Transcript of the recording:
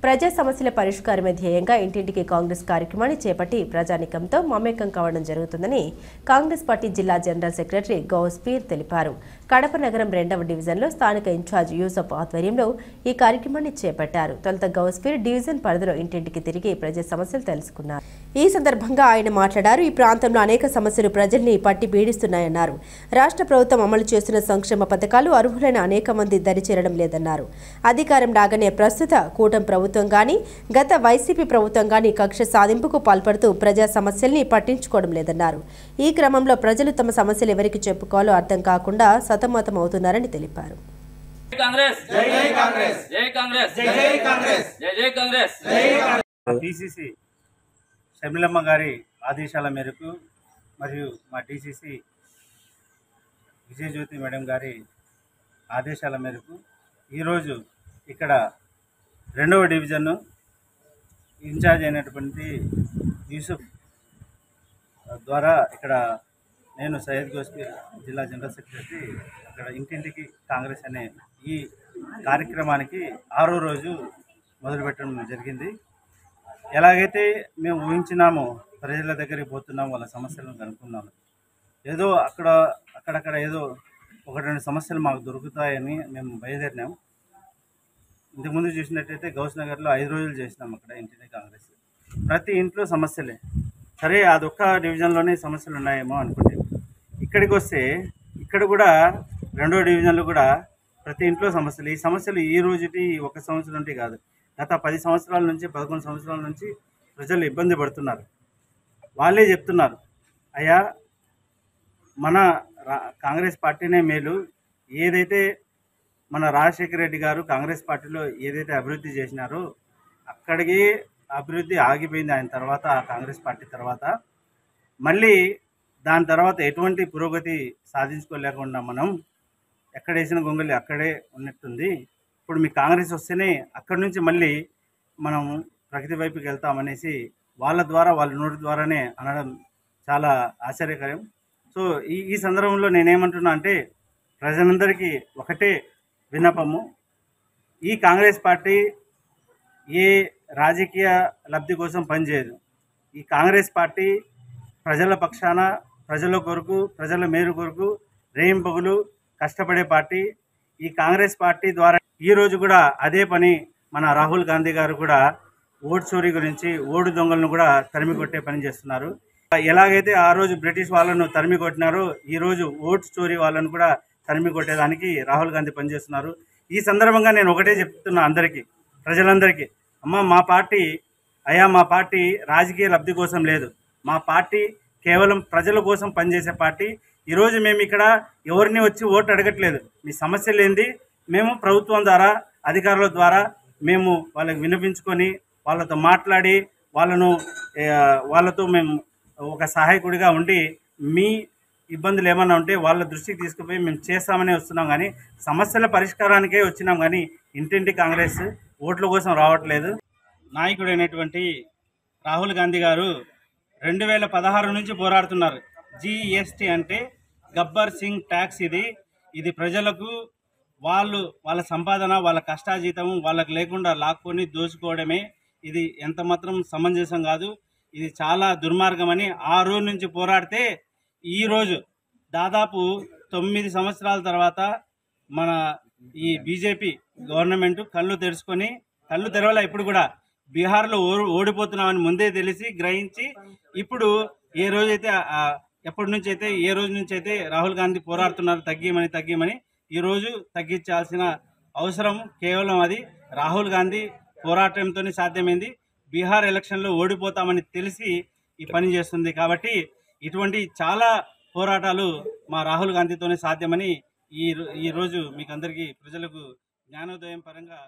ప్రజా సమస్యల పరిష్కారమే ధ్యేయంగా ఇంటింటికి కాంగ్రెస్ కార్యక్రమాన్ని చేపట్టి ప్రజానికంతో మమేకం కావడం జరుగుతుందని కాంగ్రెస్ పార్టీ జిల్లా జనరల్ సెక్రటరీ గౌస్పీర్ తెలిపారు. కడప నగరం 2వ డివిజన్లో స్థానిక ఇన్ఛార్జ్ యూసఫ్ ఆధ్వర్యంలో ఈ కార్యక్రమాన్ని చేపట్టారు. తొలుత గౌస్పీర్ డివిజన్ పరిధిలో ఇంటింటికి తిరిగి ప్రజా సమస్యలు తెలుసుకున్నారు. ఈ సందర్భంగా ఆయన మాట్లాడారు. ఈ ప్రాంతంలో అనేక సమస్యలు ప్రజల్ని పట్టి పీడిస్తున్నాయన్నారు. రాష్ట్ర ప్రభుత్వం అమలు చేస్తున్న సంక్షేమ పథకాలు అర్హులైన అనేక మంది దరిచేరడం లేదన్నారు. అధికారం రాగానే ప్రస్తుత కూటమి ప్రభుత్వం గాని గత వైసీపీ ప్రభుత్వం గాని కక్ష సాధింపుకు పాల్పడుతూ ప్రజా సమస్యల్ని పట్టించుకోవడం లేదన్నారు. ఈ క్రమంలో ప్రజలు తమ సమస్యలు ఎవరికి చెప్పుకోవాలో అర్థం కాకుండా సతమతం అవుతున్నారని తెలిపారు. డిసిసి షర్మిలమ్మ గారి ఆదేశాల మేరకు మరియు మా డిసిసి విజయజ్యోతి మేడం గారి ఆదేశాల మేరకు ఈరోజు ఇక్కడ 2వ డివిజన్ ఇన్ఛార్జ్ అయినటువంటి యూసుఫ్ ద్వారా ఇక్కడ నేను సయ్యద్ గౌస్పీర్ జిల్లా జనరల్ సెక్రటరీ అక్కడ ఇంటింటికి కాంగ్రెస్ అనే ఈ కార్యక్రమానికి 6వ రోజు మొదలుపెట్టడం జరిగింది. ఎలాగైతే మేము ఊహించినామో ప్రజల దగ్గరికి పోతున్నాము, వాళ్ళ సమస్యలను కనుక్కున్నాము. ఏదో అక్కడక్కడ ఏదో 1-2 సమస్యలు మాకు దొరుకుతాయని మేము బయలుదేరినాము. ఇంతకుముందు చూసినట్టయితే గౌస్ నగర్లో 5 రోజులు చేసినాం. అక్కడ ఇంటిని కాంగ్రెస్ ప్రతి ఇంట్లో సమస్యలే. సరే అదొక్క డివిజన్లోనే సమస్యలు ఉన్నాయేమో అనుకుంటే ఇక్కడికి వస్తే ఇక్కడ కూడా 2వ డివిజన్లో కూడా ప్రతి ఇంట్లో సమస్యలు. ఈ సమస్యలు ఈ రోజుటి 1 సంవత్సరం నుండి కాదు, గత 10 సంవత్సరాల నుంచి 11 సంవత్సరాల నుంచి ప్రజలు ఇబ్బంది పడుతున్నారు. వాళ్ళే చెప్తున్నారు, అయ్యా మన కాంగ్రెస్ పార్టీనే మేలు. ఏదైతే మన రాజశేఖర రెడ్డి గారు కాంగ్రెస్ పార్టీలో ఏదైతే అభివృద్ధి చేసినారో అక్కడికి అభివృద్ధి ఆగిపోయింది. ఆయన తర్వాత కాంగ్రెస్ పార్టీ తర్వాత మళ్ళీ దాని తర్వాత ఎటువంటి పురోగతి సాధించుకోలేకుండా మనం ఎక్కడేసిన గొంగలి అక్కడే ఉన్నట్టుంది. ఇప్పుడు మీ కాంగ్రెస్ వస్తేనే అక్కడి నుంచి మళ్ళీ మనం ప్రగతి వైపుకి వెళ్తామనేసి వాళ్ళ నోటి ద్వారానే అనడం చాలా ఆశ్చర్యకరం. సో ఈ సందర్భంలో నేనేమంటున్నా అంటే ప్రజలందరికీ ఒకటే విన్నపము, ఈ కాంగ్రెస్ పార్టీ ఏ రాజకీయ లబ్ధి కోసం పనిచేయదు. ఈ కాంగ్రెస్ పార్టీ ప్రజల పక్షాన, ప్రజల కొరకు, ప్రజల మేలు కొరకు రేయింపగులు కష్టపడే పార్టీ. ఈ కాంగ్రెస్ పార్టీ ద్వారా ఈరోజు కూడా అదే పని మన రాహుల్ గాంధీ గారు కూడా ఓటు చోరీ గురించి, ఓటు దొంగలను కూడా తరిమి కొట్టే పని చేస్తున్నారు. ఎలాగైతే ఆ రోజు బ్రిటిష్ వాళ్ళను తరిమి కొట్టినారో ఈరోజు ఓటు చోరీ వాళ్ళను కూడా తరిమి కొట్టేదానికి రాహుల్ గాంధీ పనిచేస్తున్నారు. ఈ సందర్భంగా నేను ఒకటే చెప్తున్నా అందరికీ, ప్రజలందరికీ, మా పార్టీ రాజకీయ లబ్ధి కోసం లేదు. మా పార్టీ కేవలం ప్రజల కోసం పనిచేసే పార్టీ. ఈరోజు మేము ఇక్కడ ఎవరిని వచ్చి ఓటు అడగట్లేదు. మీ సమస్యలు ఏంది మేము ప్రభుత్వం ద్వారా, అధికారుల ద్వారా మేము వాళ్ళకి వినిపించుకొని వాళ్ళతో మాట్లాడి వాళ్ళతో మేము ఒక సహాయకుడిగా ఉండి మీ ఇబ్బందులు ఏమైనా ఉంటే వాళ్ళ దృష్టికి తీసుకుపోయి మేము చేస్తామని వస్తున్నాం. కానీ సమస్యల పరిష్కారానికే వచ్చినాం, కానీ ఇంటింటి కాంగ్రెస్ ఓట్ల కోసం రావట్లేదు. నాయకుడైనటువంటి రాహుల్ గాంధీ గారు 2016 నుంచి పోరాడుతున్నారు. జిఎస్టీ అంటే గబ్బర్ సింగ్ ట్యాక్స్. ఇది ప్రజలకు వాళ్ళ సంపాదన, వాళ్ళ కష్టాజీతం వాళ్ళకు లేకుండా లాక్కొని దోచుకోవడమే. ఇది ఎంత మాత్రం సమంజసం కాదు. ఇది చాలా దుర్మార్గమని ఆ రోజు నుంచి పోరాడితే ఈరోజు దాదాపు 9 సంవత్సరాల తర్వాత మన ఈ బీజేపీ గవర్నమెంట్ కళ్ళు తెరవలే. ఇప్పుడు కూడా బీహార్లో ఓడిపోతున్నామని ముందే తెలిసి గ్రహించి ఇప్పుడు ఏ రోజు నుంచి అయితే రాహుల్ గాంధీ పోరాడుతున్నారు తగ్గిమని ఈరోజు తగ్గించాల్సిన అవసరం కేవలం అది రాహుల్ గాంధీ పోరాటంతోనే సాధ్యమైంది. బీహార్ ఎలక్షన్లో ఓడిపోతామని తెలిసి ఈ పని చేస్తుంది. కాబట్టి ఇటువంటి చాలా పోరాటాలు మా రాహుల్ గాంధీతోనే సాధ్యమని ఈరోజు మీకు అందరికీ ప్రజలకు జ్ఞానోదయం పరంగా